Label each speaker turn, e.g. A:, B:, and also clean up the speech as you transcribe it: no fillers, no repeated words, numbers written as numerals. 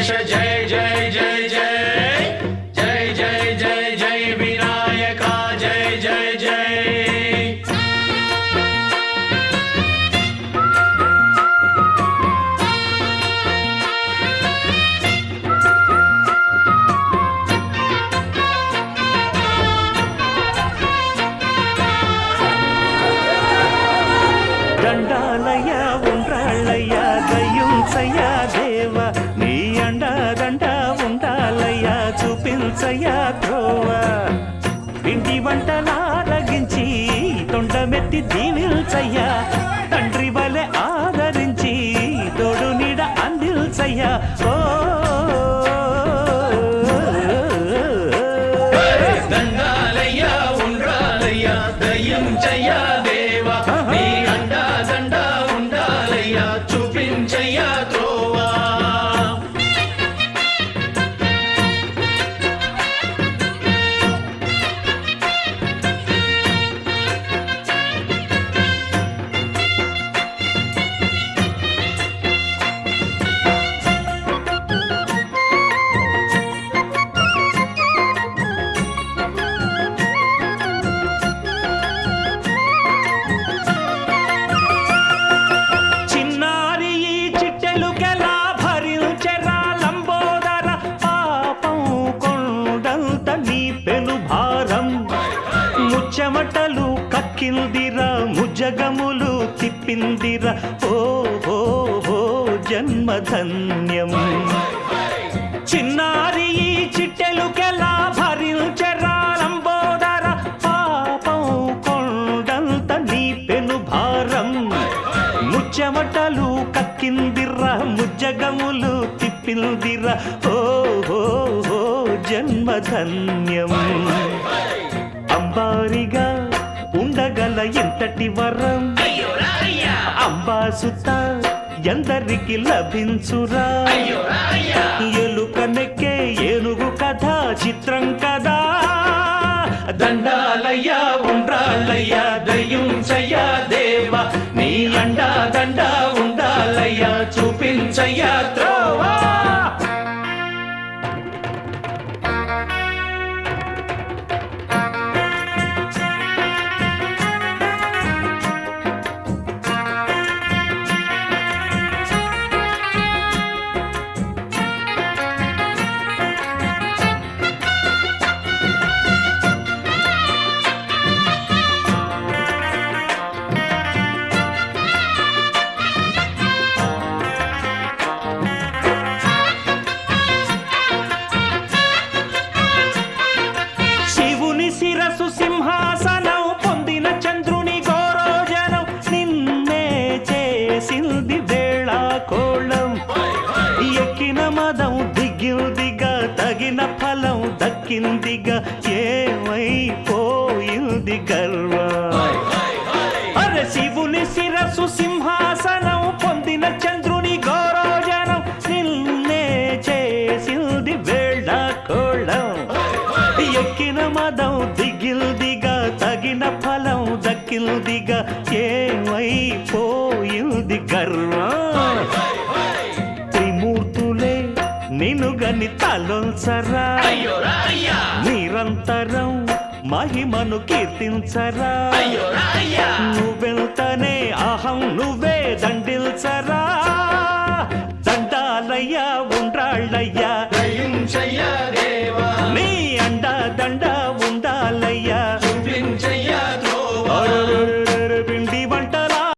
A: गणेश जय जय जय जय जय जय जय जय विनायका जय जय जय
B: దండాలయ్య ఉండ్రాళ్ళయ్య దయ్యుంచయ్య దేవ నీ అండ దండ ఉండాలయ్య చూపించయ్య త్రోవ పిండి వంటలారగించి తొండమెత్తి దీవిల్చయ్య తండ్రి వలె ఆదరించి తోడు నీడ అందిల్చయ్య ఓ
A: దండాలయ్య ఉండ్రాలయ్య దయ్యుంచయ్య దేవ నీ అండ దండ ఉండాలయ్య చూపించయ్య త్రోవా
B: చిన్నారి ఈ చిట్టెలుకెలా భరించెరా లంబోదర పాపం కొండంత నీ పెను భారం ముచ్చమటలు కక్కిందిరా ముజగములు తిప్పిందిరా ఓ ఓ ఓ జన్మధన్యం చిన్నారి ఈ చిట్టెలుకెలా భరించెరా లంబోదర పాపం కొండంత నీ పెను భారం ముచ్చమటలు కక్కిందిరా ముజ్జగములు తిప్పిందిరా ఓ ఓ ఓ జన్మధన్యం అంబారిగా ఉండగల ఎంతటి వరం అంబాసుత ఎందరికి లభించురా ఎలుక నెక్కే ఏనుగు కథ చిత్రం కదా దండాలయ్య ఉండ్రాళ్ళయ్య దయ్యుంచయ్య దేవ నీ అండా దండ ఉండాలయ్య చూపించయ్య త్రోవా శివుని శిరసు సింహాసనం పొందిన చంద్రుని గోరోజనం నిన్నే చేసింది వేళ కోళం ఎక్కిన మదం దిగిందిగా తగిన ఫలం దక్కిందిగా ఏమైపోయింది గర్వం అరే శివుని శిరసు సింహాసనం పొందిన చంద్రుని గౌరవజనం నిన్నే చేసింది వేళ కోళం ఎక్కిన మదం దిగిల్దిగా తగిన ఫలం దక్కిల్దిగా ఏమైపోయింది గర్వం త్రిమూర్తులే నిన్నుగని తలొంచరా నిరంతరం మహిమను కీర్తించరా నువ్వెంతనే అహం నువ్వే దండిల్చరా